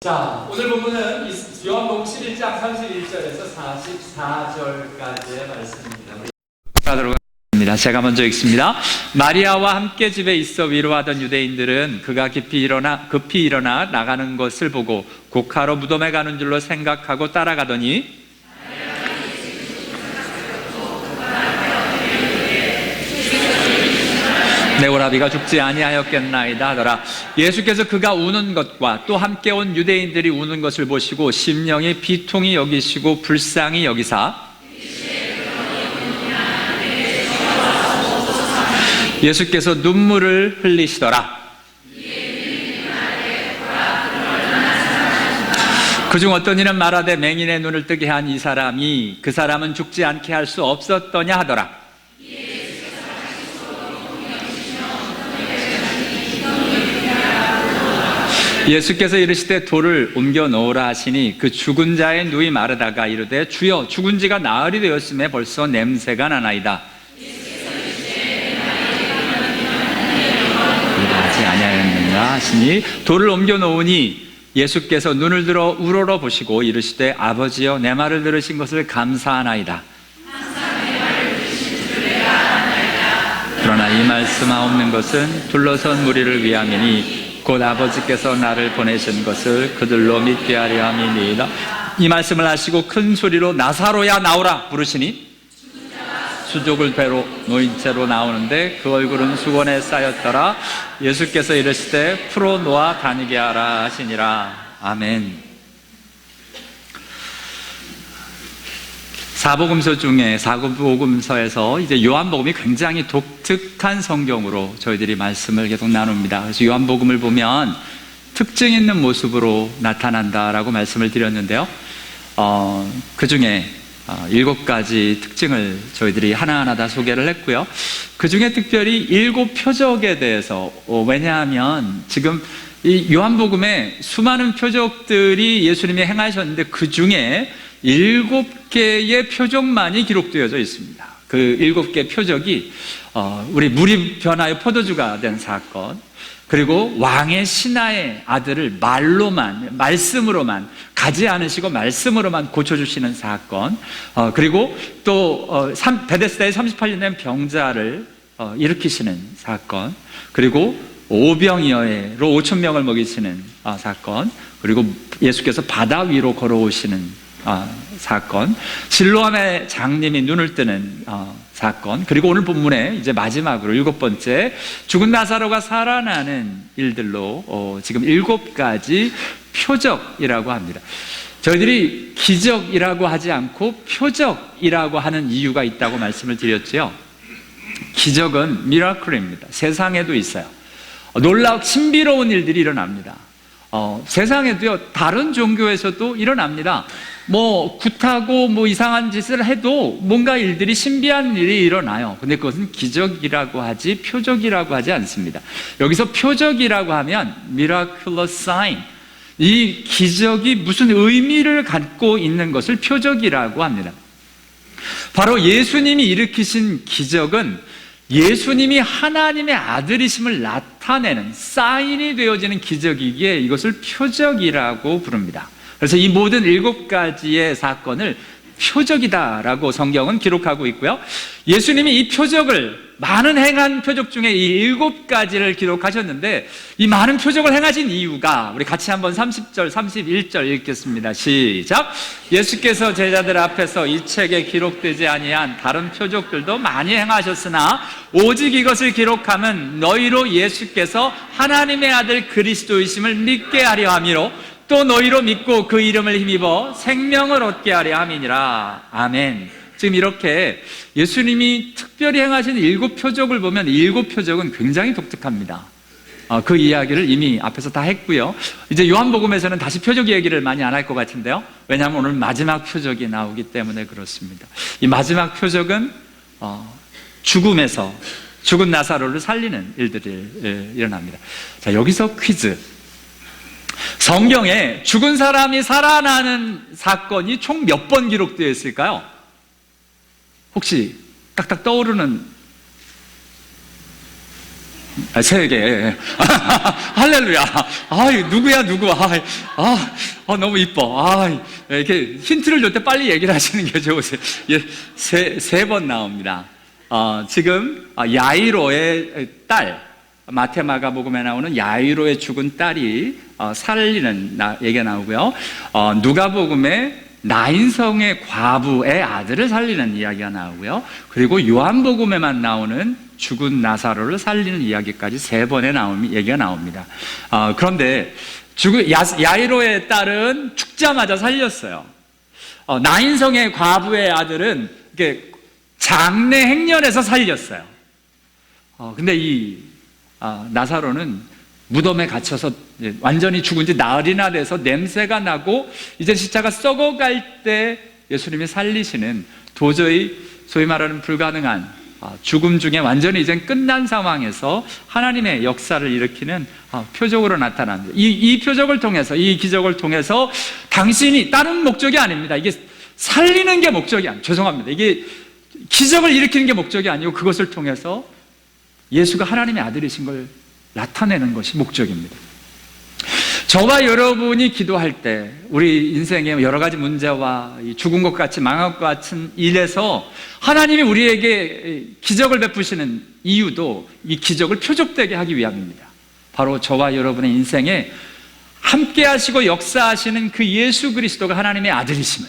자, 오늘 본문은 요한복음 11장 31절에서 44절까지의 말씀입니다. 가도록 하겠습니다. 제가 먼저 읽습니다. 마리아와 함께 집에 있어 위로하던 유대인들은 그가 급히 일어나 나가는 것을 보고 곡하러 무덤에 가는 줄로 생각하고 따라가더니 내 오라비가 죽지 아니하였겠나이다 하더라. 예수께서 그가 우는 것과 또 함께 온 유대인들이 우는 것을 보시고 심령이 비통히 여기시고 불쌍히 여기사 예수께서 눈물을 흘리시더라. 그중 어떤 이는 말하되 맹인의 눈을 뜨게 한 이 사람이 그 사람은 죽지 않게 할 수 없었더냐 하더라. 예수께서 이르시되 돌을 옮겨 놓으라 하시니 그 죽은 자의 누이 마르다가 이르되 주여 죽은 지가 나흘이 되었음에 벌써 냄새가 나나이다. 하지 아니하였는가 하시니 돌을 옮겨 놓으니 예수께서 눈을 들어 우러러 보시고 이르시되 아버지여 내 말을 들으신 것을 감사하나이다. 그러나 이 말씀하옵는 것은 둘러선 무리를 위함이니 곧 아버지께서 나를 보내신 것을 그들로 믿게 하려 함이니이다. 이 말씀을 하시고 큰 소리로 나사로야 나오라 부르시니 수족을 배로 놓인 채로 나오는데 그 얼굴은 수건에 쌓였더라. 예수께서 이르시되 풀어 놓아 다니게 하라 하시니라. 아멘. 사복음서에서 이제 요한복음이 굉장히 독특한 성경으로 저희들이 말씀을 계속 나눕니다. 그래서 요한복음을 보면 특징 있는 모습으로 나타난다라고 말씀을 드렸는데요. 그 중에 7가지 특징을 저희들이 하나하나 다 소개를 했고요. 그 중에 특별히 7 표적에 대해서, 왜냐하면 지금 이 요한복음에 수많은 표적들이 예수님이 행하셨는데 그 중에 7개의 표적만이 기록되어져 있습니다. 그 7개 표적이 우리 물이 변하여 포도주가 된 사건, 그리고 왕의 신하의 아들을 말씀으로만 가지 않으시고 말씀으로만 고쳐주시는 사건, 그리고 또 베데스다의 38년 된 병자를 일으키시는 사건, 그리고 오병이어로 5,000명을 먹이시는 사건, 그리고 예수께서 바다 위로 걸어오시는 사건, 실로암의 장님이 눈을 뜨는 사건, 그리고 오늘 본문에 이제 마지막으로 7번째 죽은 나사로가 살아나는 일들로 지금 7가지 표적이라고 합니다. 저희들이 기적이라고 하지 않고 표적이라고 하는 이유가 있다고 말씀을 드렸죠. 기적은 미라클입니다. 세상에도 있어요. 놀라운 신비로운 일들이 일어납니다. 세상에도요, 다른 종교에서도 일어납니다. 굿하고 이상한 짓을 해도 뭔가 일들이 신비한 일이 일어나요. 근데 그것은 기적이라고 하지 표적이라고 하지 않습니다. 여기서 표적이라고 하면 miraculous sign, 이 기적이 무슨 의미를 갖고 있는 것을 표적이라고 합니다. 바로 예수님이 일으키신 기적은 예수님이 하나님의 아들이심을 나타내는 사인이 되어지는 기적이기에 이것을 표적이라고 부릅니다. 그래서 이 모든 7가지의 사건을 표적이다라고 성경은 기록하고 있고요. 예수님이 이 표적을, 많은 행한 표적 중에 이 7가지를 기록하셨는데, 이 많은 표적을 행하신 이유가, 우리 같이 한번 30절, 31절 읽겠습니다. 시작. 예수께서 제자들 앞에서 이 책에 기록되지 아니한 다른 표적들도 많이 행하셨으나 오직 이것을 기록함은 너희로 예수께서 하나님의 아들 그리스도이심을 믿게 하려 함이로 또 너희로 믿고 그 이름을 힘입어 생명을 얻게 하려 함이니라. 아멘. 지금 이렇게 예수님이 특별히 행하신 7 표적을 보면 7 표적은 굉장히 독특합니다. 그 이야기를 이미 앞에서 다 했고요. 이제 요한복음에서는 다시 표적 얘기를 많이 안 할 것 같은데요. 왜냐하면 오늘 마지막 표적이 나오기 때문에 그렇습니다. 이 마지막 표적은 죽음에서 죽은 나사로를 살리는 일들이 일어납니다. 자, 여기서 퀴즈. 성경에 죽은 사람이 살아나는 사건이 총 몇 번 기록되어 있을까요? 혹시 딱딱 떠오르는 세 개. 할렐루야. 누구야, 누구. 너무 이뻐. 이렇게 힌트를 줄 때 빨리 얘기를 하시는 게 좋으세요. 세 번 나옵니다. 지금, 야이로의 딸, 마태 마가복음에 나오는 야이로의 죽은 딸이 살리는 얘기가 나오고요. 누가복음에 나인성의 과부의 아들을 살리는 이야기가 나오고요. 그리고 요한복음에만 나오는 죽은 나사로를 살리는 이야기까지 세 번의 얘기가 나옵니다. 그런데 야이로의 딸은 죽자마자 살렸어요. 나인성의 과부의 아들은 장례 행렬에서 살렸어요. 근데 이 나사로는 무덤에 갇혀서 완전히 죽은 지 나흘이나 돼서 냄새가 나고 이제 시체가 썩어갈 때 예수님이 살리시는, 도저히 소위 말하는 불가능한 죽음 중에 완전히 이제 끝난 상황에서 하나님의 역사를 일으키는 표적으로 나타납니다. 이 표적을 통해서, 이 기적을 통해서 당신이, 다른 목적이 아닙니다. 이게 살리는 게 목적이 아니에요. 죄송합니다. 이게 기적을 일으키는 게 목적이 아니고 그것을 통해서 예수가 하나님의 아들이신 걸 나타내는 것이 목적입니다. 저와 여러분이 기도할 때 우리 인생의 여러 가지 문제와 죽은 것 같이 망한 것 같은 일에서 하나님이 우리에게 기적을 베푸시는 이유도 이 기적을 표적되게 하기 위함입니다. 바로 저와 여러분의 인생에 함께 하시고 역사하시는 그 예수 그리스도가 하나님의 아들이심을,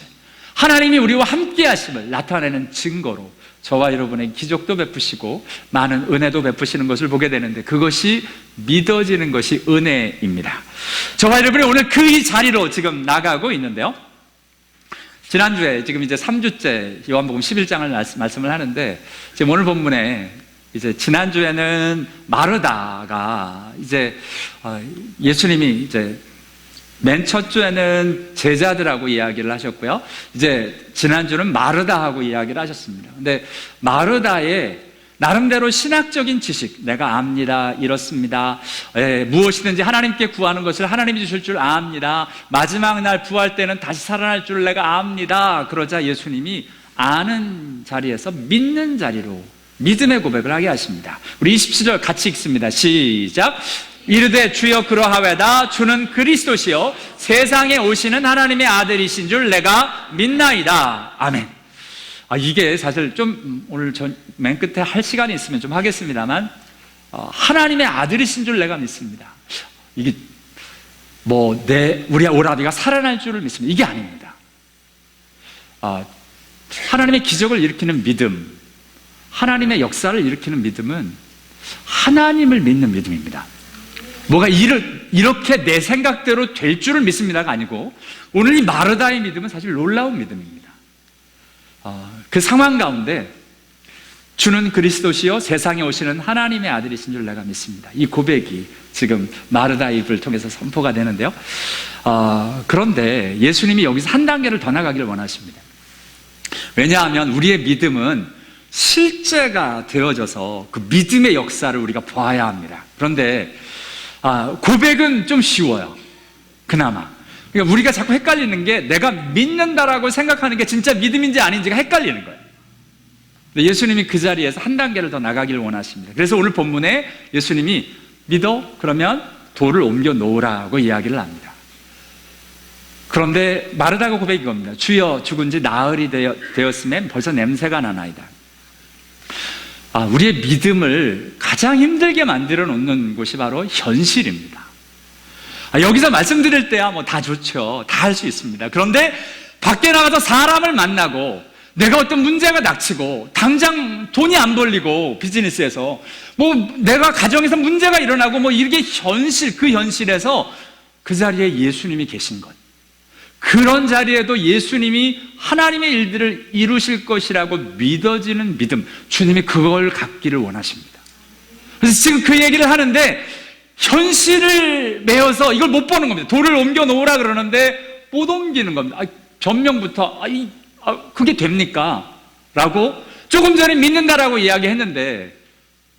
하나님이 우리와 함께 하심을 나타내는 증거로 저와 여러분의 기적도 베푸시고 많은 은혜도 베푸시는 것을 보게 되는데, 그것이 믿어지는 것이 은혜입니다. 저와 여러분이 오늘 그 자리로 지금 나가고 있는데요. 지난주에 지금 이제 3주째 요한복음 11장을 말씀을 하는데, 지금 오늘 본문에 이제 지난주에는 마르다가 이제 예수님이 이제 맨 첫 주에는 제자들하고 이야기를 하셨고요. 이제 지난주는 마르다하고 이야기를 하셨습니다. 근데 마르다의 나름대로 신학적인 지식, 내가 압니다, 이렇습니다, 무엇이든지 하나님께 구하는 것을 하나님이 주실 줄 압니다, 마지막 날 부활 때는 다시 살아날 줄 내가 압니다. 그러자 예수님이 아는 자리에서 믿는 자리로 믿음의 고백을 하게 하십니다. 우리 27절 같이 읽습니다. 시작. 이르되 주여 그러하외다. 주는 그리스도시요 세상에 오시는 하나님의 아들이신 줄 내가 믿나이다. 아멘. 이게 사실 좀 오늘 맨 끝에 할 시간이 있으면 좀 하겠습니다만, 하나님의 아들이신 줄 내가 믿습니다. 이게 우리 오라비가 살아날 줄을 믿습니다. 이게 아닙니다. 하나님의 기적을 일으키는 믿음, 하나님의 역사를 일으키는 믿음은 하나님을 믿는 믿음입니다. 뭐가 이렇게 내 생각대로 될 줄을 믿습니다가 아니고, 오늘 이 마르다의 믿음은 사실 놀라운 믿음입니다. 그 상황 가운데 주는 그리스도시요 세상에 오시는 하나님의 아들이신 줄 내가 믿습니다. 이 고백이 지금 마르다의 입을 통해서 선포가 되는데요. 그런데 예수님이 여기서 한 단계를 더 나가기를 원하십니다. 왜냐하면 우리의 믿음은 실제가 되어져서 그 믿음의 역사를 우리가 보아야 합니다. 그런데 고백은 좀 쉬워요. 그나마. 그러니까 우리가 자꾸 헷갈리는 게, 내가 믿는다라고 생각하는 게 진짜 믿음인지 아닌지가 헷갈리는 거예요. 근데 예수님이 그 자리에서 한 단계를 더 나가기를 원하십니다. 그래서 오늘 본문에 예수님이 믿어? 그러면 돌을 옮겨 놓으라고 이야기를 합니다. 그런데 마르다가 고백이 겁니다. 주여 죽은 지 나흘이 되었음에 벌써 냄새가 나나이다. 우리의 믿음을 가장 힘들게 만들어 놓는 곳이 바로 현실입니다. 여기서 말씀드릴 때야 다 좋죠. 다 할 수 있습니다. 그런데 밖에 나가서 사람을 만나고 내가 어떤 문제가 닥치고 당장 돈이 안 벌리고 비즈니스에서 내가 가정에서 문제가 일어나고 이게 그 현실에서 그 자리에 예수님이 계신 것, 그런 자리에도 예수님이 하나님의 일들을 이루실 것이라고 믿어지는 믿음, 주님이 그걸 갖기를 원하십니다. 그래서 지금 그 얘기를 하는데 현실을 메어서 이걸 못 보는 겁니다. 돌을 옮겨 놓으라 그러는데 못 옮기는 겁니다. 변명부터 그게 됩니까? 라고 조금 전에 믿는다라고 이야기했는데,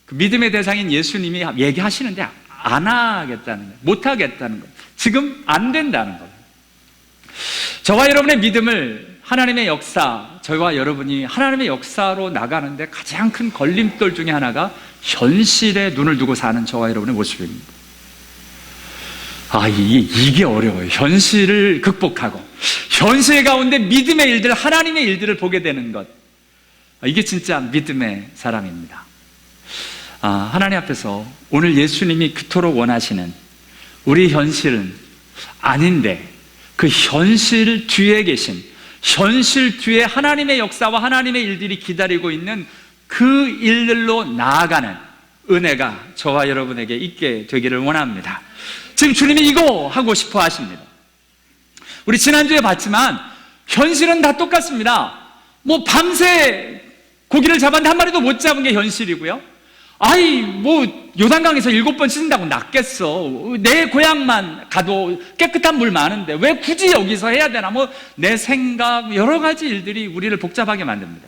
그 믿음의 대상인 예수님이 얘기하시는데 안 하겠다는 거예요. 못 하겠다는 거예요. 지금 안 된다는 거예요. 저와 여러분의 믿음을 하나님의 역사, 저희와 여러분이 하나님의 역사로 나가는데 가장 큰 걸림돌 중에 하나가 현실에 눈을 두고 사는 저와 여러분의 모습입니다. 이게 어려워요. 현실을 극복하고 현실 가운데 믿음의 일들, 하나님의 일들을 보게 되는 것, 이게 진짜 믿음의 사람입니다. 하나님 앞에서 오늘 예수님이 그토록 원하시는 우리 현실은 아닌데, 그 현실 뒤에 계신, 현실 뒤에 하나님의 역사와 하나님의 일들이 기다리고 있는 그 일들로 나아가는 은혜가 저와 여러분에게 있게 되기를 원합니다. 지금 주님이 이거 하고 싶어 하십니다. 우리 지난주에 봤지만 현실은 다 똑같습니다. 밤새 고기를 잡았는데 한 마리도 못 잡은 게 현실이고요. 요단강에서 7번 씻는다고 낫겠어. 내 고향만 가도 깨끗한 물 많은데 왜 굳이 여기서 해야 되나? 내 생각, 여러 가지 일들이 우리를 복잡하게 만듭니다.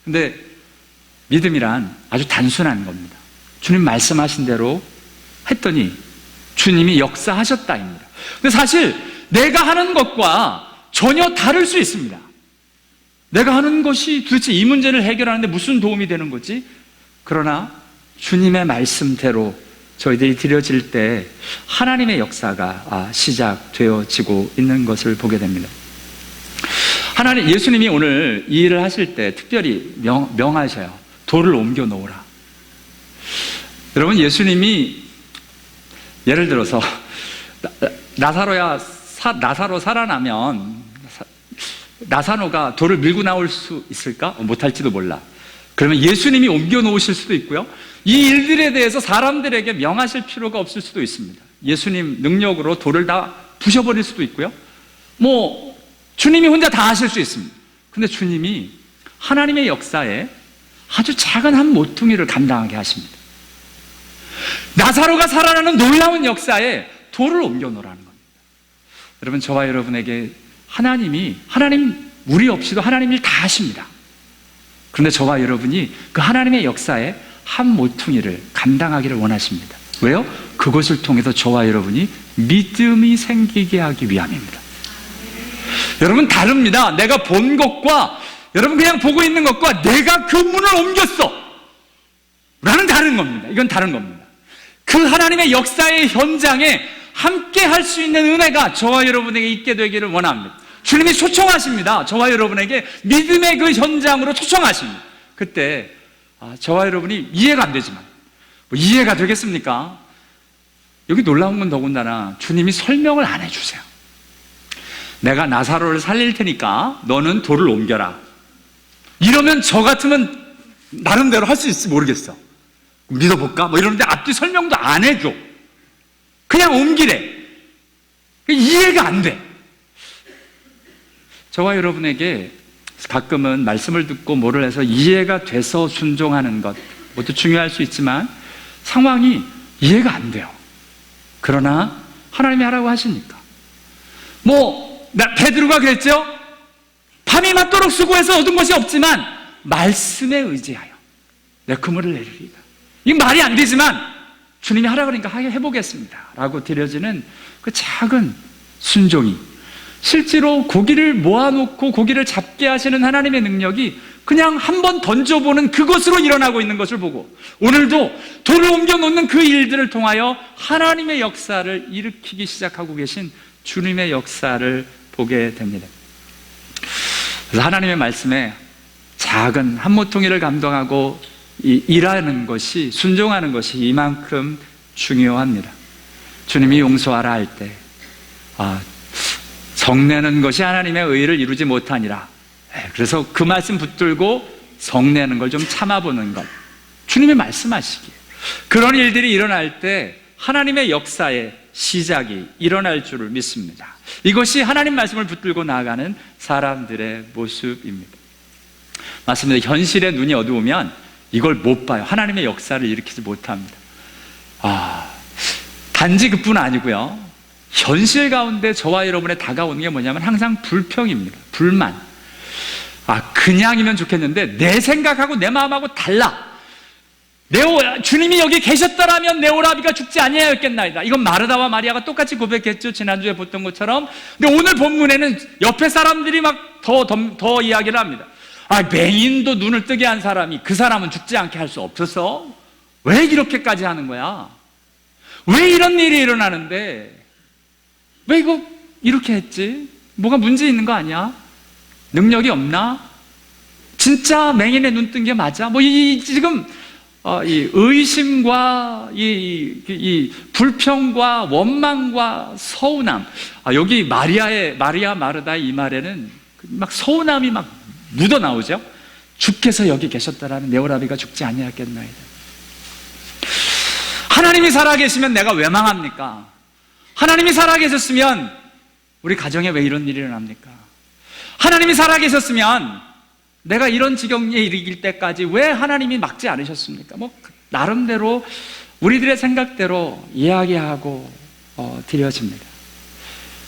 근데 믿음이란 아주 단순한 겁니다. 주님 말씀하신 대로 했더니 주님이 역사하셨다입니다. 근데 사실 내가 하는 것과 전혀 다를 수 있습니다. 내가 하는 것이 도대체 이 문제를 해결하는데 무슨 도움이 되는 거지? 그러나 주님의 말씀대로 저희들이 드려질 때 하나님의 역사가 시작되어지고 있는 것을 보게 됩니다. 예수님이 오늘 이 일을 하실 때 특별히 명하셔요. 돌을 옮겨 놓으라. 여러분, 예수님이 예를 들어서 나사로 살아나면 나사로가 돌을 밀고 나올 수 있을까? 못할지도 몰라. 그러면 예수님이 옮겨 놓으실 수도 있고요. 이 일들에 대해서 사람들에게 명하실 필요가 없을 수도 있습니다. 예수님 능력으로 돌을 다 부셔버릴 수도 있고요. 주님이 혼자 다 하실 수 있습니다. 근데 주님이 하나님의 역사에 아주 작은 한 모퉁이를 감당하게 하십니다. 나사로가 살아나는 놀라운 역사에 돌을 옮겨 놓으라는 겁니다. 여러분, 저와 여러분에게 하나님 우리 없이도 하나님 일 다 하십니다. 그런데 저와 여러분이 그 하나님의 역사에 한 모퉁이를 감당하기를 원하십니다. 왜요? 그것을 통해서 저와 여러분이 믿음이 생기게 하기 위함입니다. 여러분, 다릅니다. 내가 본 것과 여러분 그냥 보고 있는 것과 내가 그 문을 옮겼어 라는 다른 겁니다. 이건 다른 겁니다. 그 하나님의 역사의 현장에 함께 할 수 있는 은혜가 저와 여러분에게 있게 되기를 원합니다. 주님이 초청하십니다. 저와 여러분에게 믿음의 그 현장으로 초청하십니다. 그때 저와 여러분이 이해가 안 되지만 이해가 되겠습니까? 여기 놀라운 건 더군다나 주님이 설명을 안 해주세요. 내가 나사로를 살릴 테니까 너는 돌을 옮겨라. 이러면 저 같으면 나름대로 할 수 있을지 모르겠어. 믿어볼까? 이러는데 앞뒤 설명도 안 해줘. 그냥 옮기래. 이해가 안 돼. 저와 여러분에게 가끔은 말씀을 듣고 뭐를 해서 이해가 돼서 순종하는 것, 그것도 중요할 수 있지만 상황이 이해가 안 돼요. 그러나 하나님이 하라고 하시니까. 베드로가 그랬죠? 밤이 맞도록 수고해서 얻은 것이 없지만 말씀에 의지하여 내 그물을 내리리가. 이게 말이 안 되지만 주님이 하라고 그러니까 해보겠습니다 라고 드려지는 그 작은 순종이 실제로 고기를 모아놓고 고기를 잡게 하시는 하나님의 능력이 그냥 한번 던져보는 그것으로 일어나고 있는 것을 보고 오늘도 돌을 옮겨놓는 그 일들을 통하여 하나님의 역사를 일으키기 시작하고 계신 주님의 역사를 보게 됩니다. 그래서 하나님의 말씀에 작은 한 모퉁이를 감당하고 일하는 것이, 순종하는 것이 이만큼 중요합니다. 주님이 용서하라 할 때 성내는 것이 하나님의 의를 이루지 못하니라. 그래서 그 말씀 붙들고 성내는 걸 좀 참아보는 것, 주님이 말씀하시기에 그런 일들이 일어날 때 하나님의 역사의 시작이 일어날 줄을 믿습니다. 이것이 하나님 말씀을 붙들고 나아가는 사람들의 모습입니다. 맞습니다. 현실의 눈이 어두우면 이걸 못 봐요. 하나님의 역사를 일으키지 못합니다. 단지 그뿐 아니고요, 현실 가운데 저와 여러분의 다가오는 게 뭐냐면 항상 불평입니다. 불만. 그냥이면 좋겠는데 내 생각하고 내 마음하고 달라. 주님이 여기 계셨더라면 내 오라비가 죽지 아니하였겠나이다. 이건 마르다와 마리아가 똑같이 고백했죠. 지난주에 봤던 것처럼. 근데 오늘 본문에는 옆에 사람들이 막 더 이야기를 합니다. 맹인도 눈을 뜨게 한 사람이 그 사람은 죽지 않게 할 수 없어서 왜 이렇게까지 하는 거야? 왜 이런 일이 일어나는데? 왜 이거 이렇게 했지? 뭐가 문제 있는 거 아니야? 능력이 없나? 진짜 맹인의 눈 뜬 게 맞아? 지금 이 의심과 이 불평과 원망과 서운함. 여기 마리아 마르다의 이 말에는 막 서운함이 막 묻어 나오죠. 주께서 여기 계셨더라면 내 오라비가 죽지 아니하였겠나이다. 하나님이 살아계시면 내가 왜 망합니까? 하나님이 살아계셨으면 우리 가정에 왜 이런 일이 일어납니까? 하나님이 살아계셨으면 내가 이런 지경에 이르길 때까지 왜 하나님이 막지 않으셨습니까? 나름대로 우리들의 생각대로 이야기하고 드려집니다.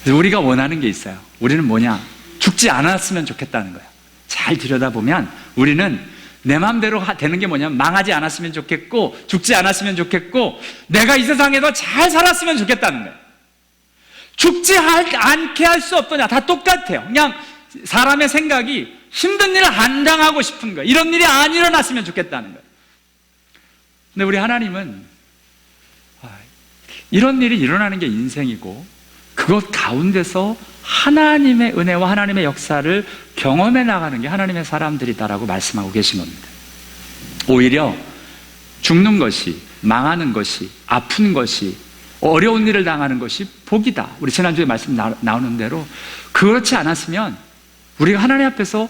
그래서 우리가 원하는 게 있어요. 우리는 뭐냐? 죽지 않았으면 좋겠다는 거예요. 잘 들여다보면 우리는 내 마음대로 되는 게 뭐냐면 망하지 않았으면 좋겠고 죽지 않았으면 좋겠고 내가 이 세상에도 잘 살았으면 좋겠다는 거예요. 죽지 않게 할 수 없더냐? 다 똑같아요. 그냥 사람의 생각이 힘든 일을 안 당하고 싶은 거예요. 이런 일이 안 일어났으면 좋겠다는 거예요. 근데 우리 하나님은 이런 일이 일어나는 게 인생이고 그것 가운데서 하나님의 은혜와 하나님의 역사를 경험해 나가는 게 하나님의 사람들이다라고 말씀하고 계신 겁니다. 오히려 죽는 것이, 망하는 것이, 아픈 것이, 어려운 일을 당하는 것이 복이다. 우리 지난주에 말씀 나오는 대로 그렇지 않았으면 우리가 하나님 앞에서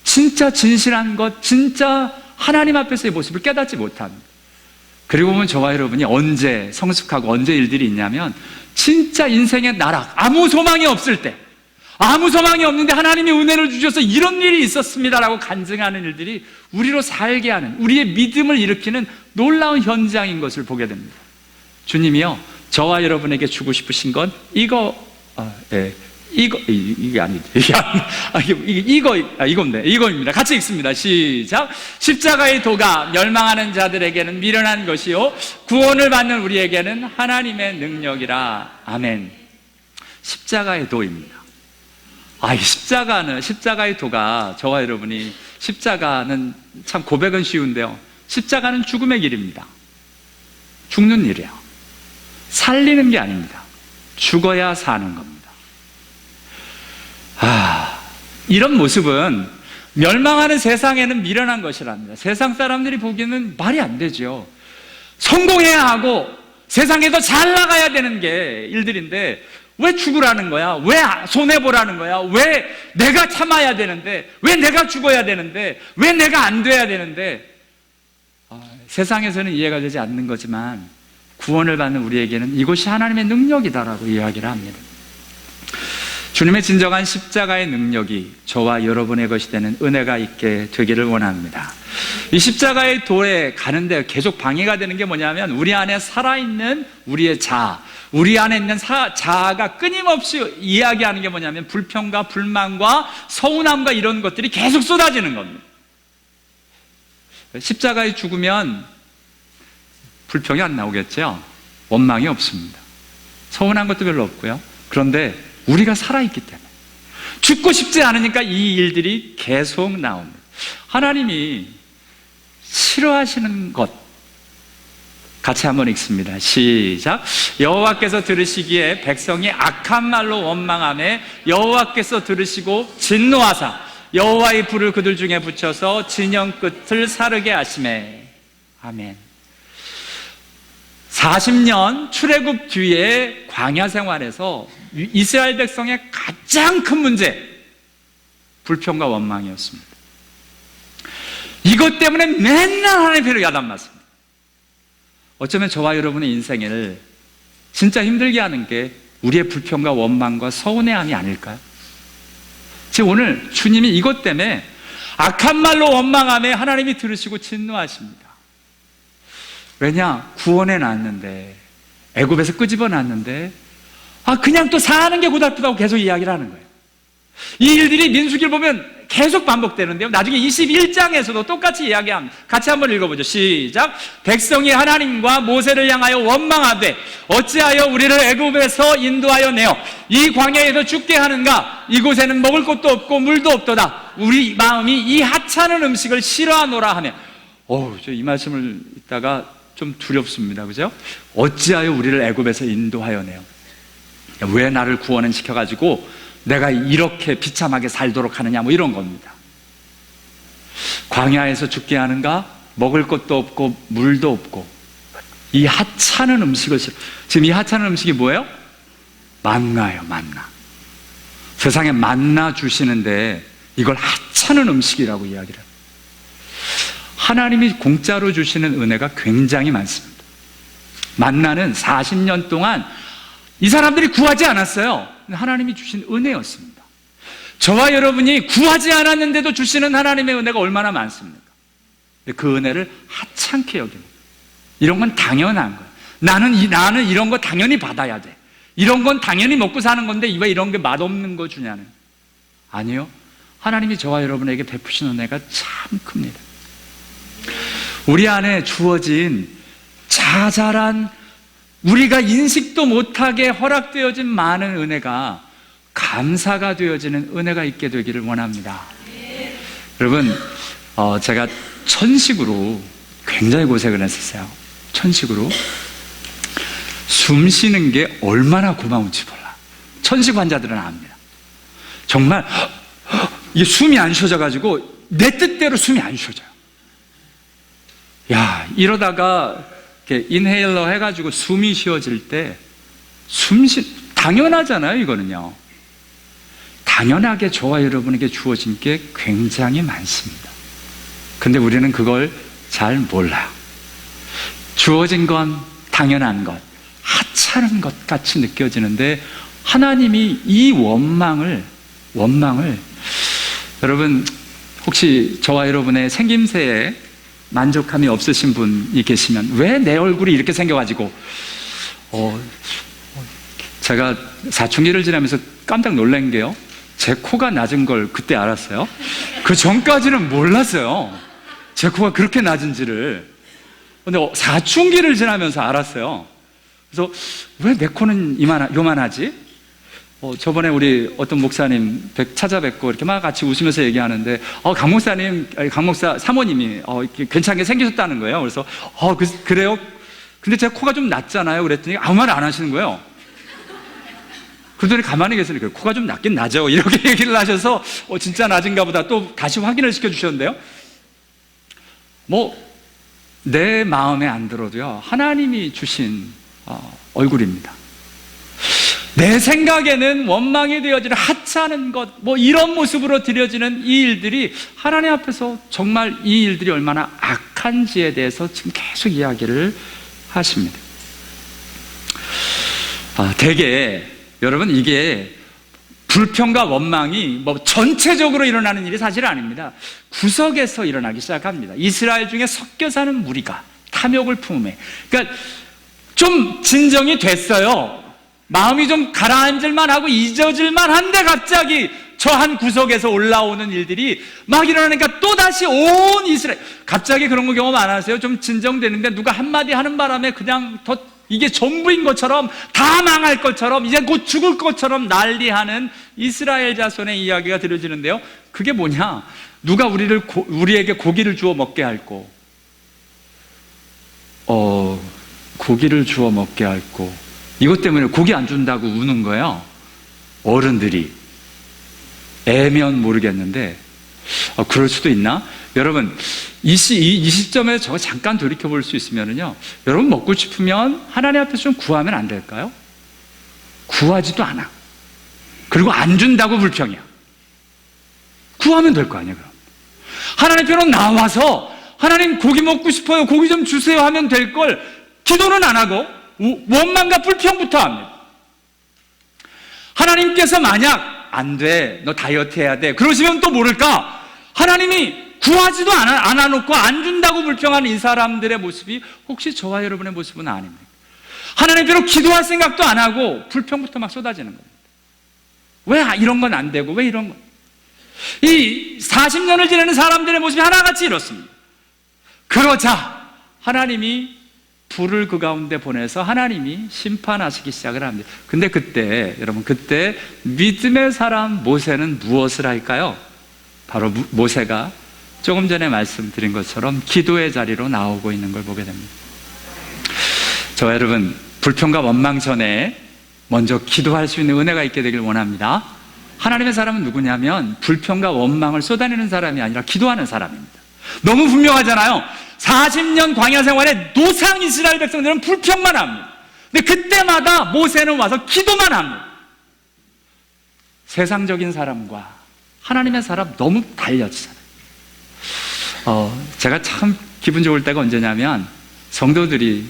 진짜 진실한 것, 진짜 하나님 앞에서의 모습을 깨닫지 못합니다. 그리고 보면 저와 여러분이 언제 성숙하고 언제 일들이 있냐면 진짜 인생의 나락, 아무 소망이 없을 때, 아무 소망이 없는데 하나님이 은혜를 주셔서 이런 일이 있었습니다라고 간증하는 일들이 우리로 살게 하는, 우리의 믿음을 일으키는 놀라운 현장인 것을 보게 됩니다. 주님이요, 저와 여러분에게 주고 싶으신 건 이거입니다. 같이 읽습니다. 시작. 십자가의 도가 멸망하는 자들에게는 미련한 것이요 구원을 받는 우리에게는 하나님의 능력이라. 아멘. 십자가의 도입니다. 이 십자가의 도가, 저와 여러분이 십자가는 참 고백은 쉬운데요, 십자가는 죽음의 길입니다. 죽는 일이에요. 살리는 게 아닙니다. 죽어야 사는 겁니다. 이런 모습은 멸망하는 세상에는 미련한 것이랍니다. 세상 사람들이 보기에는 말이 안 되죠. 성공해야 하고 세상에서 잘 나가야 되는 게 일들인데 왜 죽으라는 거야? 왜 손해보라는 거야? 왜 내가 참아야 되는데? 왜 내가 죽어야 되는데? 왜 내가 안 돼야 되는데? 세상에서는 이해가 되지 않는 거지만 구원을 받는 우리에게는 이것이 하나님의 능력이다라고 이야기를 합니다. 주님의 진정한 십자가의 능력이 저와 여러분의 것이 되는 은혜가 있게 되기를 원합니다. 이 십자가의 도에 가는데 계속 방해가 되는 게 뭐냐면 우리 안에 살아있는 우리의 자아, 우리 안에 있는 자아가 끊임없이 이야기하는 게 뭐냐면 불평과 불만과 서운함과 이런 것들이 계속 쏟아지는 겁니다. 십자가에 죽으면 불평이 안 나오겠죠? 원망이 없습니다. 서운한 것도 별로 없고요. 그런데 우리가 살아있기 때문에 죽고 싶지 않으니까 이 일들이 계속 나옵니다. 하나님이 싫어하시는 것 같이 한번 읽습니다. 시작. 여호와께서 들으시기에 백성이 악한 말로 원망하매 여호와께서 들으시고 진노하사 여호와의 불을 그들 중에 붙여서 진영 끝을 사르게 하시매. 아멘. 40년 출애굽 뒤에 광야 생활에서 이스라엘 백성의 가장 큰 문제, 불평과 원망이었습니다. 이것 때문에 맨날 하나님께로 야단맞습니다. 어쩌면 저와 여러분의 인생을 진짜 힘들게 하는 게 우리의 불평과 원망과 서운해함이 아닐까요? 지금 오늘 주님이 이것 때문에 악한 말로 원망하며 하나님이 들으시고 진노하십니다. 왜냐? 구원해 놨는데, 애굽에서 끄집어 놨는데 그냥 또 사는 게 고달프다고 계속 이야기를 하는 거예요. 이 일들이 민수기를 보면 계속 반복되는데요. 나중에 21장에서도 똑같이 이야기합니다. 같이 한번 읽어보죠. 시작. 백성이 하나님과 모세를 향하여 원망하되 어찌하여 우리를 애굽에서 인도하여 내어 이 광야에서 죽게 하는가? 이곳에는 먹을 것도 없고 물도 없도다. 우리 마음이 이 하찮은 음식을 싫어하노라 하며. 저 이 말씀을 읽다가 좀 두렵습니다. 그죠? 어찌하여 우리를 애굽에서 인도하여 내어. 왜 나를 구원은 시켜가지고 내가 이렇게 비참하게 살도록 하느냐, 뭐 이런 겁니다. 광야에서 죽게 하는가? 먹을 것도 없고 물도 없고 이 하찮은 음식을 지금 이 하찮은 음식이 뭐예요? 만나예요. 만나. 세상에 만나 주시는데 이걸 하찮은 음식이라고 이야기를 해요. 하나님이 공짜로 주시는 은혜가 굉장히 많습니다. 만나는 40년 동안 이 사람들이 구하지 않았어요. 하나님이 주신 은혜였습니다. 저와 여러분이 구하지 않았는데도 주시는 하나님의 은혜가 얼마나 많습니까? 그 은혜를 하찮게 여깁니다. 이런 건 당연한 거예요. 나는 이런 거 당연히 받아야 돼. 이런 건 당연히 먹고 사는 건데 왜 이런 게 맛없는 거 주냐는. 아니요. 하나님이 저와 여러분에게 베푸신 은혜가 참 큽니다. 우리 안에 주어진 자잘한 우리가 인식도 못하게 허락되어진 많은 은혜가 감사가 되어지는 은혜가 있게 되기를 원합니다. 여러분, 제가 천식으로 굉장히 고생을 했었어요. 천식으로. 숨 쉬는 게 얼마나 고마운지 몰라. 천식 환자들은 압니다. 정말 이게 숨이 안 쉬어져가지고 내 뜻대로 숨이 안 쉬어져요. 야, 이러다가 이렇게 인헤일러 해가지고 숨이 쉬어질 때 당연하잖아요. 이거는요. 당연하게 저와 여러분에게 주어진 게 굉장히 많습니다. 근데 우리는 그걸 잘 몰라요. 주어진 건 당연한 것, 하찮은 것 같이 느껴지는데 하나님이 이 원망을 여러분 혹시 저와 여러분의 생김새에 만족함이 없으신 분이 계시면 왜 내 얼굴이 이렇게 생겨가지고 제가 사춘기를 지나면서 깜짝 놀란 게요, 제 코가 낮은 걸 그때 알았어요. 그 전까지는 몰랐어요, 제 코가 그렇게 낮은지를. 근데 사춘기를 지나면서 알았어요. 그래서 왜 내 코는 요만하지? 저번에 우리 어떤 목사님 찾아뵙고 이렇게 막 같이 웃으면서 얘기하는데, 강 목사 사모님이 괜찮게 생기셨다는 거예요. 그래서 그래요? 근데 제가 코가 좀 낮잖아요. 그랬더니 아무 말 안 하시는 거예요. 그러더니 가만히 계시니까 코가 좀 낮긴 낮아요, 이렇게 얘기를 하셔서 진짜 낮은가 보다 또 다시 확인을 시켜주셨는데요. 내 마음에 안 들어도요, 하나님이 주신 얼굴입니다. 내 생각에는 원망이 되어지는 하찮은 것, 이런 모습으로 드려지는 이 일들이 하나님 앞에서 정말 이 일들이 얼마나 악한지에 대해서 지금 계속 이야기를 하십니다. 되게 여러분, 이게 불평과 원망이 전체적으로 일어나는 일이 사실 아닙니다. 구석에서 일어나기 시작합니다. 이스라엘 중에 섞여 사는 무리가 탐욕을 품음에, 그러니까 좀 진정이 됐어요. 마음이 좀 가라앉을만 하고 잊어질만 한데 갑자기 저 한 구석에서 올라오는 일들이 막 일어나니까 또다시 온 이스라엘, 갑자기 그런 거 경험 안 하세요? 좀 진정되는데 누가 한마디 하는 바람에 그냥 이게 전부인 것처럼, 다 망할 것처럼, 이제 곧 죽을 것처럼 난리하는 이스라엘 자손의 이야기가 들려지는데요. 그게 뭐냐? 누가 우리에게 고기를 주워 먹게 할고, 고기를 주워 먹게 할고, 이것 때문에 고기 안 준다고 우는 거예요. 어른들이. 애면 모르겠는데 그럴 수도 있나? 여러분, 이 시점에 저거 잠깐 돌이켜볼 수 있으면요, 여러분 먹고 싶으면 하나님 앞에서 좀 구하면 안 될까요? 구하지도 않아. 그리고 안 준다고 불평이야. 구하면 될 거 아니야. 그럼 하나님 편으로 나와서 하나님 고기 먹고 싶어요, 고기 좀 주세요 하면 될 걸 기도는 안 하고 원망과 불평부터 합니다. 하나님께서 만약 안 돼, 너 다이어트 해야 돼, 그러시면 또 모를까, 하나님이 구하지도 않아 놓고 안 준다고 불평하는 이 사람들의 모습이 혹시 저와 여러분의 모습은 아닙니까? 하나님께로 기도할 생각도 안 하고 불평부터 막 쏟아지는 겁니다. 왜 이런 건 안 되고, 왜 이런 건. 이 40년을 지내는 사람들의 모습이 하나같이 이렇습니다. 그러자 하나님이 불을 그 가운데 보내서 하나님이 심판하시기 시작을 합니다. 근데 그때 여러분, 그때 믿음의 사람 모세는 무엇을 할까요? 바로 모세가 조금 전에 말씀드린 것처럼 기도의 자리로 나오고 있는 걸 보게 됩니다. 저 여러분, 불평과 원망 전에 먼저 기도할 수 있는 은혜가 있게 되길 원합니다. 하나님의 사람은 누구냐면 불평과 원망을 쏟아내는 사람이 아니라 기도하는 사람입니다. 너무 분명하잖아요. 40년 광야 생활에 노상 이스라엘 백성들은 불평만 합니다. 근데 그때마다 모세는 와서 기도만 합니다. 세상적인 사람과 하나님의 사람 너무 달라지잖아요. 제가 참 기분 좋을 때가 언제냐면 성도들이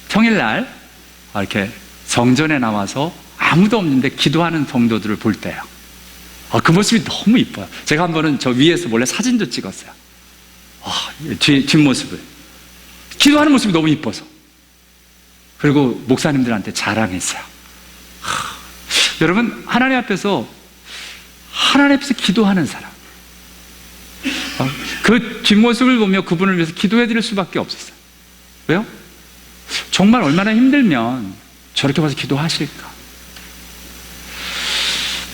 평일날 이렇게 성전에 나와서 아무도 없는데 기도하는 성도들을 볼 때예요. 그 모습이 너무 이뻐요. 제가 한 번은 저 위에서 몰래 사진도 찍었어요. 뒷모습을. 기도하는 모습이 너무 이뻐서. 그리고 목사님들한테 자랑했어요. 여러분, 하나님 앞에서 기도하는 사람. 그 뒷모습을 보며 그분을 위해서 기도해 드릴 수밖에 없었어요. 왜요? 정말 얼마나 힘들면 저렇게 와서 기도하실까?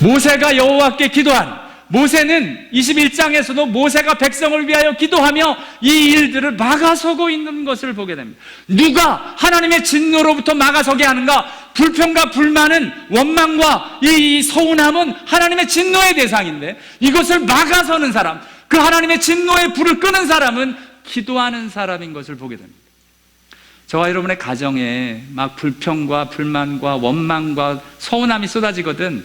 모세가 여호와께 기도한, 모세는 21장에서도 모세가 백성을 위하여 기도하며 이 일들을 막아서고 있는 것을 보게 됩니다. 누가 하나님의 진노로부터 막아서게 하는가? 불평과 불만은, 원망과 이 서운함은 하나님의 진노의 대상인데 이것을 막아서는 사람, 그 하나님의 진노의 불을 끄는 사람은 기도하는 사람인 것을 보게 됩니다. 저와 여러분의 가정에 막 불평과 불만과 원망과 서운함이 쏟아지거든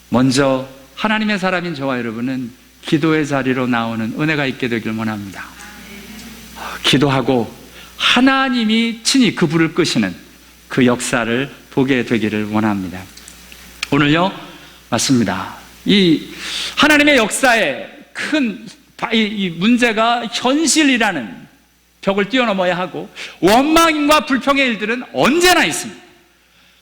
먼저 하나님의 사람인 저와 여러분은 기도의 자리로 나오는 은혜가 있게 되길 원합니다. 기도하고 하나님이 친히 그 불을 끄시는 그 역사를 보게 되기를 원합니다. 오늘요, 맞습니다. 이 하나님의 역사에 큰 이 문제가 현실이라는 벽을 뛰어넘어야 하고 원망과 불평의 일들은 언제나 있습니다.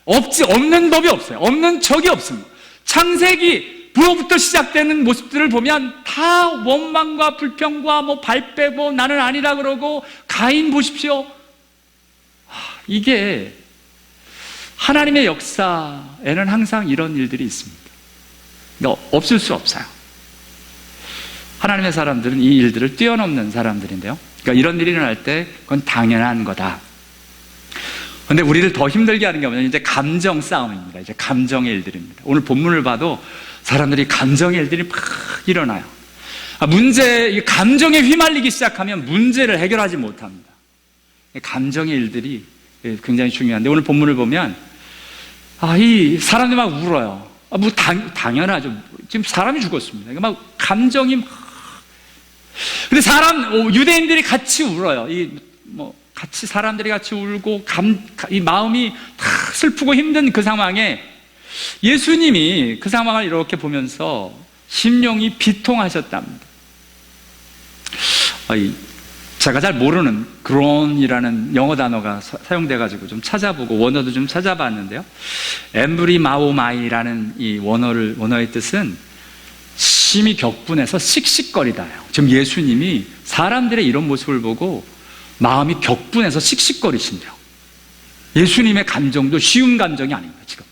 없는 법이 없어요. 없는 적이 없습니다. 창세기 부로부터 시작되는 모습들을 보면 다 원망과 불평과 발 빼고 나는 아니라 그러고 가인 보십시오. 이게 하나님의 역사에는 항상 이런 일들이 있습니다. 그러니까 없을 수 없어요. 하나님의 사람들은 이 일들을 뛰어넘는 사람들인데요. 그러니까 이런 일이 일어날 때 그건 당연한 거다. 그런데 우리를 더 힘들게 하는 게 뭐냐면 이제 감정 싸움입니다. 이제 감정의 일들입니다. 오늘 본문을 봐도 사람들이 감정의 일들이 막 일어나요. 감정에 휘말리기 시작하면 문제를 해결하지 못합니다. 감정의 일들이 굉장히 중요한데 오늘 본문을 보면 이 사람들이 막 울어요. 당연하죠. 지금 사람이 죽었습니다. 막 감정이 근데 유대인들이 같이 울어요. 같이 사람들이 같이 울고 이 마음이 다 슬프고 힘든 그 상황에 예수님이 그 상황을 이렇게 보면서 심령이 비통하셨답니다. 제가 잘 모르는 그론이라는 영어 단어가 사용돼가지고 좀 찾아보고 원어도 좀 찾아봤는데요. 엠브리마오마이라는 이 원어의 뜻은 심히 격분해서 씩씩거리다예요. 지금 예수님이 사람들의 이런 모습을 보고 마음이 격분해서 씩씩거리신대요. 예수님의 감정도 쉬운 감정이 아닙니다, 지금.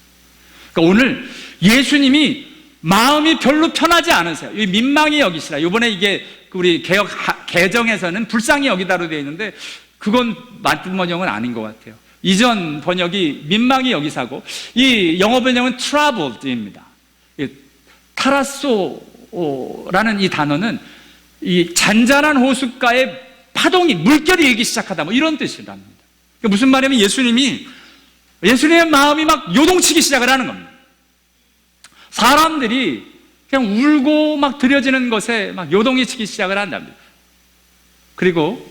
그러니까 오늘 예수님이 마음이 별로 편하지 않으세요. 민망히 여기시라. 이번에 이게 우리 개정에서는 불쌍히 여기다로 되어 있는데 그건 맞는 번역은 아닌 것 같아요. 이전 번역이 민망히 여기사고 이 영어 번역은 troubled입니다. 타라소라는 이 단어는 이 잔잔한 호숫가에 파동이 물결이 일기 시작하다 이런 뜻이랍니다. 그러니까 무슨 말이냐면 예수님의 마음이 막 요동치기 시작을 하는 겁니다. 사람들이 그냥 울고 막 들여지는 것에 막 요동이 치기 시작을 한답니다. 그리고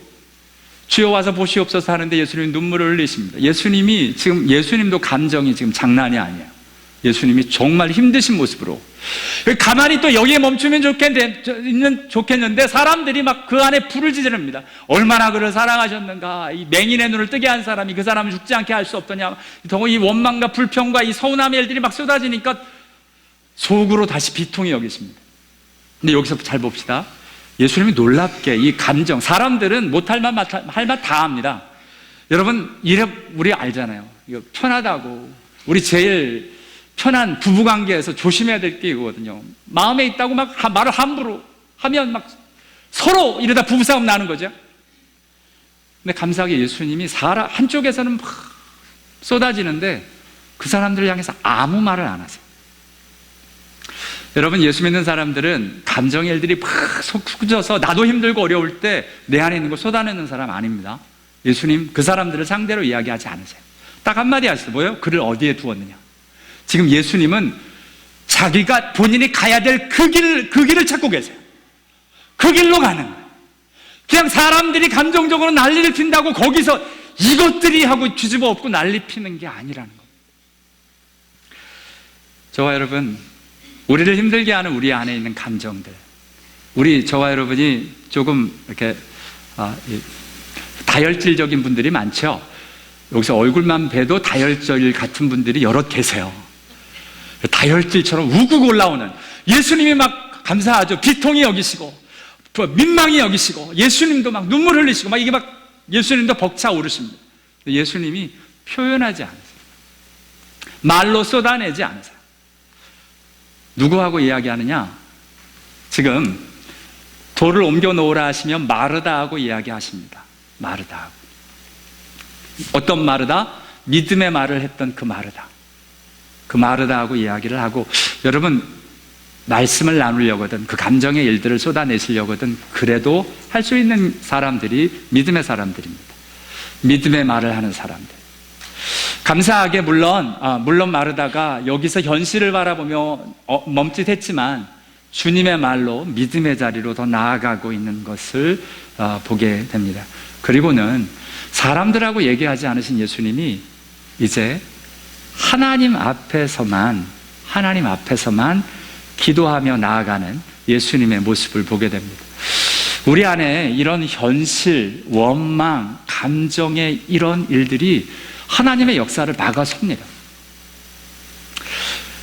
주여 와서 보시옵소서 하는데 예수님이 눈물을 흘리십니다. 예수님도 감정이 지금 장난이 아니에요. 예수님이 정말 힘드신 모습으로 가만히 또 여기에 멈추면 좋겠는데 사람들이 막 그 안에 불을 지르릅니다. 얼마나 그를 사랑하셨는가. 이 맹인의 눈을 뜨게 한 사람이 그 사람을 죽지 않게 할 수 없더냐. 더 이 원망과 불평과 이 서운함의 일들이 막 쏟아지니까 속으로 다시 비통히 여기십니다. 근데 여기서 잘 봅시다. 예수님이 놀랍게 이 감정, 사람들은 못할 말, 할 말 다 합니다. 여러분, 우리 알잖아요. 이거 편하다고. 우리 제일 편한 부부관계에서 조심해야 될 게 이거거든요. 마음에 있다고 막 말을 함부로 하면 막 서로 이러다 부부싸움 나는 거죠. 근데 감사하게 예수님이 한쪽에서는 막 쏟아지는데 그 사람들을 향해서 아무 말을 안 하세요. 여러분, 예수 믿는 사람들은 감정의 일들이 막 솟구쳐서 나도 힘들고 어려울 때 내 안에 있는 거 쏟아내는 사람 아닙니다. 예수님 그 사람들을 상대로 이야기하지 않으세요. 딱 한마디 하시죠. 뭐예요? 그를 어디에 두었느냐. 지금 예수님은 자기가 본인이 가야 될 그 길을 찾고 계세요. 그 길로 가는 거예요. 그냥 사람들이 감정적으로 난리를 핀다고 거기서 이것들이 하고 뒤집어 엎고 난리 피는 게 아니라는 거예요. 저와 여러분, 우리를 힘들게 하는 우리 안에 있는 감정들, 저와 여러분이 조금 이렇게 다혈질적인 분들이 많죠. 여기서 얼굴만 봬도 다혈질 같은 분들이 여럿 계세요. 다혈질처럼 우국 올라오는, 예수님이 막 감사하죠. 비통이 여기시고 민망히 여기시고 예수님도 막 눈물 흘리시고 막 이게 막 예수님도 벅차 오르십니다. 예수님이 표현하지 않으세요. 말로 쏟아내지 않으세요. 누구하고 이야기하느냐? 지금 돌을 옮겨 놓으라 하시면 마르다하고 이야기하십니다. 마르다하고. 어떤 마르다? 믿음의 말을 했던 그 마르다. 그 마르다하고 이야기를 하고, 여러분 말씀을 나누려거든, 그 감정의 일들을 쏟아내시려거든 그래도 할 수 있는 사람들이 믿음의 사람들입니다. 믿음의 말을 하는 사람들. 감사하게 물론 마르다가 여기서 현실을 바라보며 멈칫했지만 주님의 말로 믿음의 자리로 더 나아가고 있는 것을 보게 됩니다. 그리고는 사람들하고 얘기하지 않으신 예수님이 이제 하나님 앞에서만 기도하며 나아가는 예수님의 모습을 보게 됩니다. 우리 안에 이런 현실, 원망, 감정의 이런 일들이 하나님의 역사를 막아섭니다.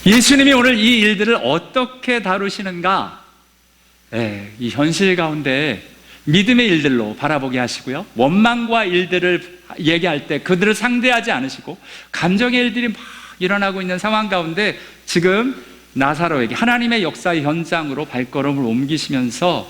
예수님이 오늘 이 일들을 어떻게 다루시는가? 이 현실 가운데 믿음의 일들로 바라보게 하시고요, 원망과 일들을 얘기할 때 그들을 상대하지 않으시고, 감정의 일들이 막 일어나고 있는 상황 가운데 지금 나사로에게 하나님의 역사의 현장으로 발걸음을 옮기시면서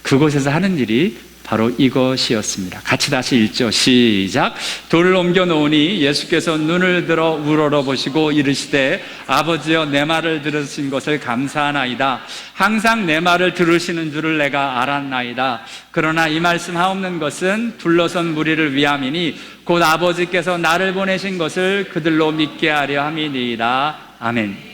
그곳에서 하는 일이 바로 이것이었습니다. 같이 다시 읽죠. 시작. 돌을 옮겨 놓으니 예수께서 눈을 들어 우러러보시고 이르시되 아버지여 내 말을 들으신 것을 감사하나이다. 항상 내 말을 들으시는 줄을 내가 알았나이다. 그러나 이 말씀 하옵는 것은 둘러선 무리를 위함이니 곧 아버지께서 나를 보내신 것을 그들로 믿게 하려 함이니이다. 아멘.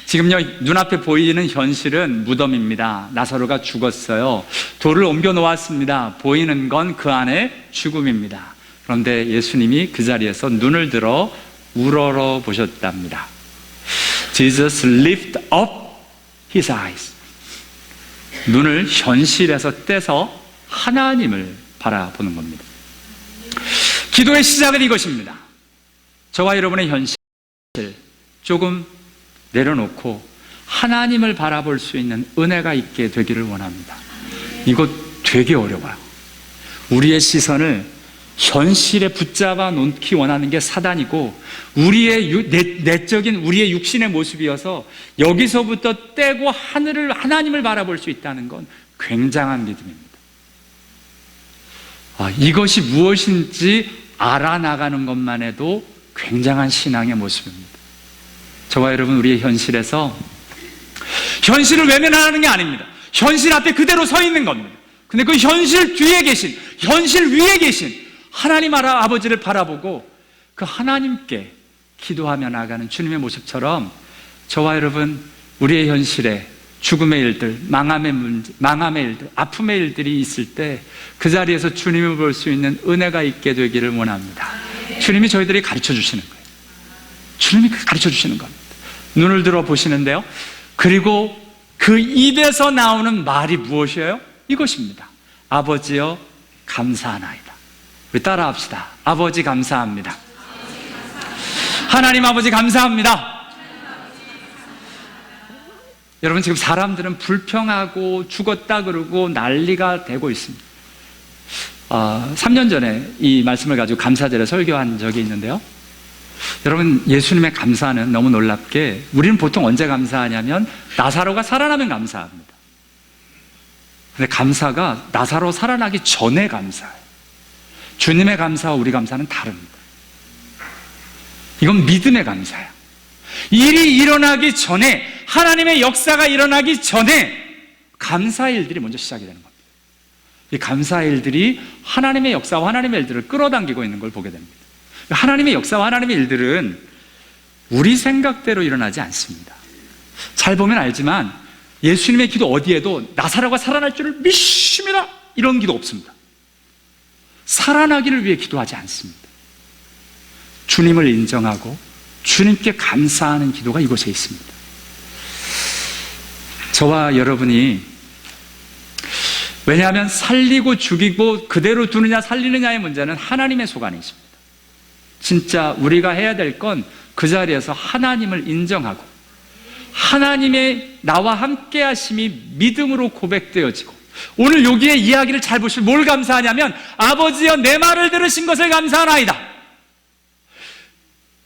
지금요, 눈앞에 보이는 현실은 무덤입니다. 나사로가 죽었어요. 돌을 옮겨 놓았습니다. 보이는 건 그 안에 죽음입니다. 그런데 예수님이 그 자리에서 눈을 들어 우러러 보셨답니다. Jesus lift up his eyes. 눈을 현실에서 떼서 하나님을 바라보는 겁니다. 기도의 시작은 이것입니다. 저와 여러분의 현실 조금 내려놓고 하나님을 바라볼 수 있는 은혜가 있게 되기를 원합니다. 이거 되게 어려워요. 우리의 시선을 현실에 붙잡아 놓기 원하는 게 사단이고, 우리의 내적인 우리의 육신의 모습이어서 여기서부터 떼고 하나님을 바라볼 수 있다는 건 굉장한 믿음입니다. 이것이 무엇인지 알아나가는 것만 해도 굉장한 신앙의 모습입니다. 저와 여러분, 우리의 현실에서 현실을 외면하는 게 아닙니다. 현실 앞에 그대로 서 있는 겁니다. 근데 그 현실 뒤에 계신, 현실 위에 계신 하나님 아버지를 바라보고 그 하나님께 기도하며 나아가는 주님의 모습처럼 저와 여러분, 우리의 현실에 죽음의 일들, 망함의 일들, 아픔의 일들이 있을 때 그 자리에서 주님을 볼 수 있는 은혜가 있게 되기를 원합니다. 주님이 저희들이 가르쳐 주시는 거예요. 주님이 가르쳐 주시는 겁니다. 눈을 들어 보시는데요, 그리고 그 입에서 나오는 말이 무엇이에요? 이것입니다. 아버지여 감사하나이다. 우리 따라 합시다. 아버지 감사합니다. 하나님 아버지 감사합니다. 여러분, 지금 사람들은 불평하고 죽었다 그러고 난리가 되고 있습니다. 3년 전에 이 말씀을 가지고 감사절에 설교한 적이 있는데요. 여러분, 예수님의 감사는 너무 놀랍게, 우리는 보통 언제 감사하냐면 나사로가 살아나면 감사합니다. 근데 감사가 나사로 살아나기 전에 감사해요. 주님의 감사와 우리 감사는 다릅니다. 이건 믿음의 감사야. 일이 일어나기 전에, 하나님의 역사가 일어나기 전에 감사의 일들이 먼저 시작이 되는 겁니다. 이 감사의 일들이 하나님의 역사와 하나님의 일들을 끌어당기고 있는 걸 보게 됩니다. 하나님의 역사와 하나님의 일들은 우리 생각대로 일어나지 않습니다. 잘 보면 알지만 예수님의 기도 어디에도 나사로가 살아날 줄을 믿습니다 이런 기도 없습니다. 살아나기를 위해 기도하지 않습니다. 주님을 인정하고 주님께 감사하는 기도가 이곳에 있습니다. 저와 여러분이, 왜냐하면 살리고 죽이고 그대로 두느냐 살리느냐의 문제는 하나님의 소관에 있습니다. 진짜 우리가 해야 될 건 그 자리에서 하나님을 인정하고 하나님의 나와 함께 하심이 믿음으로 고백되어지고, 오늘 여기에 이야기를 잘 보시면 뭘 감사하냐면, 아버지여 내 말을 들으신 것을 감사하나이다.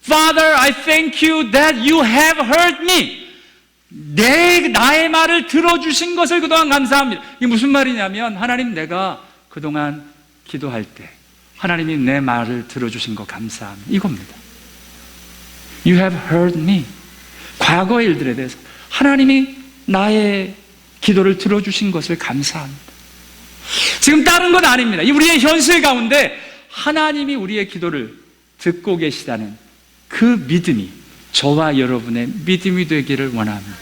Father, I thank you that you have heard me. 나의 말을 들어주신 것을 그동안 감사합니다. 이게 무슨 말이냐면, 하나님, 내가 그동안 기도할 때 하나님이 내 말을 들어주신 거 감사합니다, 이겁니다. You have heard me. 과거의 일들에 대해서 하나님이 나의 기도를 들어주신 것을 감사합니다. 지금 다른 건 아닙니다. 우리의 현실 가운데 하나님이 우리의 기도를 듣고 계시다는 그 믿음이 저와 여러분의 믿음이 되기를 원합니다.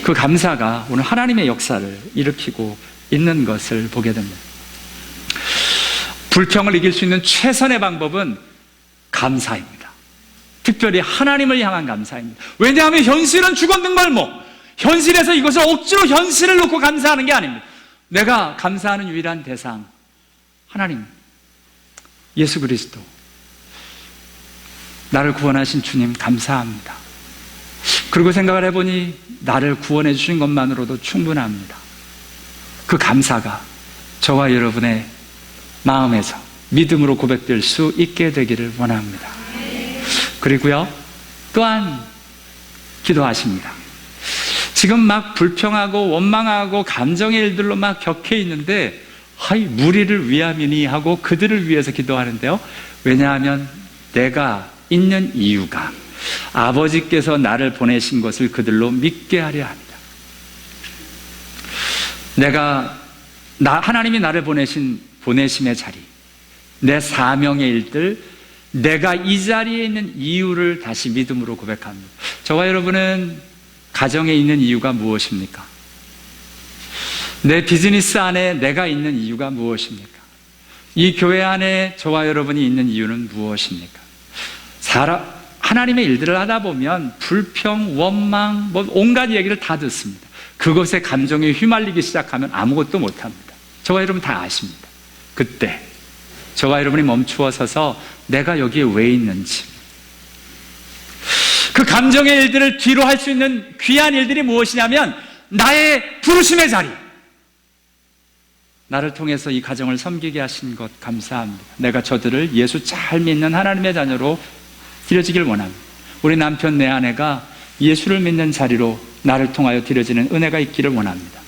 그 감사가 오늘 하나님의 역사를 일으키고 있는 것을 보게 됩니다. 불평을 이길 수 있는 최선의 방법은 감사입니다. 특별히 하나님을 향한 감사입니다. 왜냐하면 현실은 죽었는 걸뭐, 현실에서 이것을 억지로 현실을 놓고 감사하는 게 아닙니다. 내가 감사하는 유일한 대상, 하나님, 예수 그리스도, 나를 구원하신 주님 감사합니다. 그리고 생각을 해보니 나를 구원해 주신 것만으로도 충분합니다. 그 감사가 저와 여러분의 마음에서 믿음으로 고백될 수 있게 되기를 원합니다. 그리고요, 또한 기도하십니다. 지금 막 불평하고 원망하고 감정의 일들로 막 격해 있는데, 무리를 위함이니 하고 그들을 위해서 기도하는데요, 왜냐하면 내가 있는 이유가 아버지께서 나를 보내신 것을 그들로 믿게 하려 합니다. 하나님이 나를 보내심의 자리, 내 사명의 일들, 내가 이 자리에 있는 이유를 다시 믿음으로 고백합니다. 저와 여러분은 가정에 있는 이유가 무엇입니까? 내 비즈니스 안에 내가 있는 이유가 무엇입니까? 이 교회 안에 저와 여러분이 있는 이유는 무엇입니까? 하나님의 일들을 하다 보면 불평, 원망, 온갖 얘기를 다 듣습니다. 그것에 감정에 휘말리기 시작하면 아무것도 못합니다. 저와 여러분 다 아십니다. 그때 저와 여러분이 멈추어 서서 내가 여기에 왜 있는지, 그 감정의 일들을 뒤로 할 수 있는 귀한 일들이 무엇이냐면 나의 부르심의 자리, 나를 통해서 이 가정을 섬기게 하신 것 감사합니다. 내가 저들을 예수 잘 믿는 하나님의 자녀로 드려지길 원합니다. 우리 남편, 내 아내가 예수를 믿는 자리로 나를 통하여 드려지는 은혜가 있기를 원합니다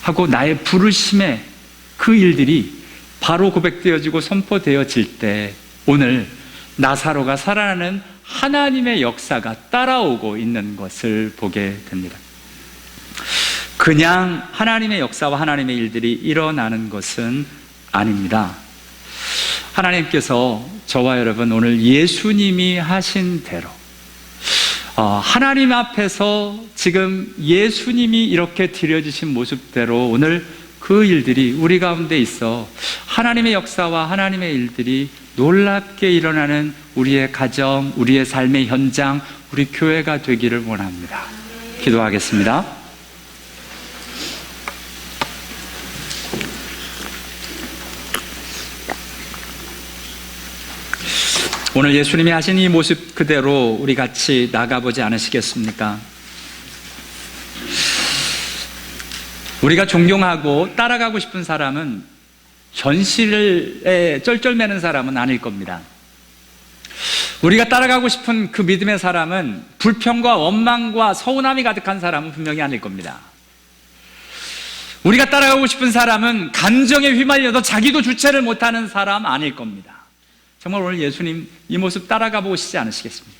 하고, 나의 부르심의 그 일들이 바로 고백되어지고 선포되어질 때 오늘 나사로가 살아나는 하나님의 역사가 따라오고 있는 것을 보게 됩니다. 그냥 하나님의 역사와 하나님의 일들이 일어나는 것은 아닙니다. 하나님께서 저와 여러분 오늘 예수님이 하신 대로 하나님 앞에서 지금 예수님이 이렇게 드려주신 모습대로 오늘 그 일들이 우리 가운데 있어 하나님의 역사와 하나님의 일들이 놀랍게 일어나는 우리의 가정, 우리의 삶의 현장, 우리 교회가 되기를 원합니다. 기도하겠습니다. 오늘 예수님이 하신 이 모습 그대로 우리 같이 나가보지 않으시겠습니까? 우리가 존경하고 따라가고 싶은 사람은 현실에 쩔쩔매는 사람은 아닐 겁니다. 우리가 따라가고 싶은 그 믿음의 사람은 불평과 원망과 서운함이 가득한 사람은 분명히 아닐 겁니다. 우리가 따라가고 싶은 사람은 감정에 휘말려도 자기도 주체를 못하는 사람 아닐 겁니다. 정말 오늘 예수님 이 모습 따라가 보시지 않으시겠습니까?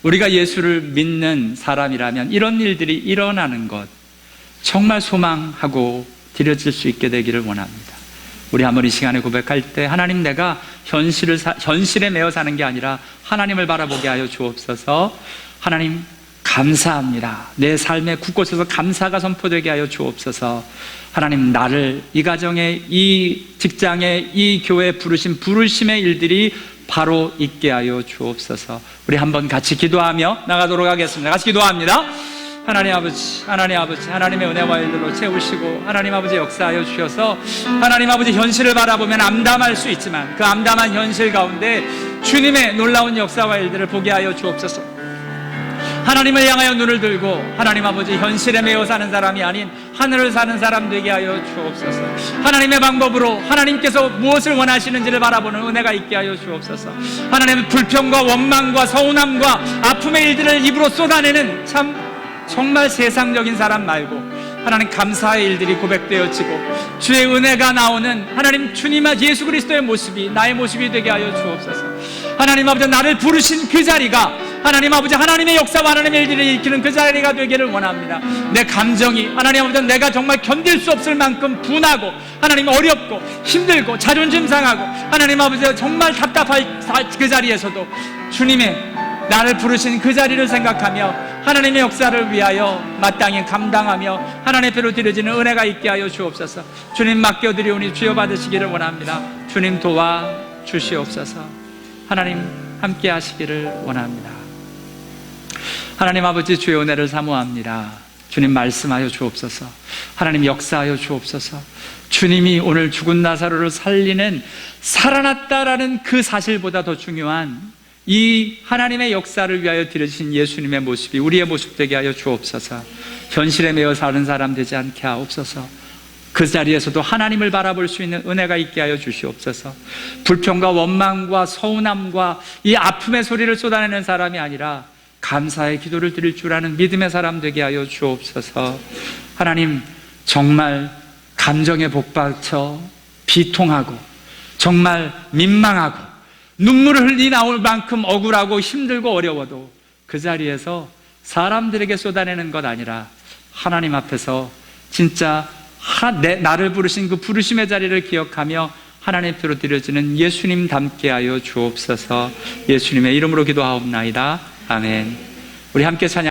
우리가 예수를 믿는 사람이라면 이런 일들이 일어나는 것 정말 소망하고 드려질 수 있게 되기를 원합니다. 우리 한번 이 시간에 고백할 때 하나님, 내가 현실에 매여 사는 게 아니라 하나님을 바라보게 하여 주옵소서. 하나님 감사합니다. 내 삶의 곳곳에서 감사가 선포되게 하여 주옵소서. 하나님, 나를 이 가정에, 이 직장에, 이 교회에 부르신 부르심의 일들이 바로 있게 하여 주옵소서. 우리 한번 같이 기도하며 나가도록 하겠습니다. 같이 기도합니다. 하나님 아버지, 하나님의 은혜와 일들로 채우시고 하나님 아버지 역사하여 주셔서 하나님 아버지 현실을 바라보면 암담할 수 있지만 그 암담한 현실 가운데 주님의 놀라운 역사와 일들을 보게 하여 주옵소서. 하나님을 향하여 눈을 들고 하나님 아버지 현실에 매여 사는 사람이 아닌 하늘을 사는 사람 되게 하여 주옵소서. 하나님의 방법으로 하나님께서 무엇을 원하시는지를 바라보는 은혜가 있게 하여 주옵소서. 하나님의 불평과 원망과 서운함과 아픔의 일들을 입으로 쏟아내는 정말 세상적인 사람 말고 하나님 감사의 일들이 고백되어지고 주의 은혜가 나오는 하나님 주님과 예수 그리스도의 모습이 나의 모습이 되게 하여 주옵소서. 하나님 아버지, 나를 부르신 그 자리가 하나님 아버지 하나님의 역사와 하나님의 일들을 일으키는 그 자리가 되기를 원합니다. 내 감정이 하나님 아버지 내가 정말 견딜 수 없을 만큼 분하고 하나님 어렵고 힘들고 자존심 상하고 하나님 아버지 정말 답답할 그 자리에서도 주님의 나를 부르신 그 자리를 생각하며 하나님의 역사를 위하여 마땅히 감당하며 하나님의 배로 드려지는 은혜가 있게 하여 주옵소서. 주님 맡겨드리오니 주여 받으시기를 원합니다. 주님 도와 주시옵소서. 하나님 함께 하시기를 원합니다. 하나님 아버지, 주의 은혜를 사모합니다. 주님 말씀하여 주옵소서. 하나님 역사하여 주옵소서. 주님이 오늘 죽은 나사로를 살아났다라는 그 사실보다 더 중요한 이 하나님의 역사를 위하여 드려주신 예수님의 모습이 우리의 모습 되게 하여 주옵소서. 현실에 매여 사는 사람 되지 않게 하옵소서. 그 자리에서도 하나님을 바라볼 수 있는 은혜가 있게 하여 주시옵소서. 불평과 원망과 서운함과 이 아픔의 소리를 쏟아내는 사람이 아니라 감사의 기도를 드릴 줄 아는 믿음의 사람 되게 하여 주옵소서. 하나님, 정말 감정에 복받쳐 비통하고 정말 민망하고 눈물을 흘리 나올 만큼 억울하고 힘들고 어려워도 그 자리에서 사람들에게 쏟아내는 것 아니라 하나님 앞에서 진짜 나를 부르신 그 부르심의 자리를 기억하며 하나님 앞으로 드려지는 예수님 닮게 하여 주옵소서. 예수님의 이름으로 기도하옵나이다. 아멘. 우리 함께 찬양.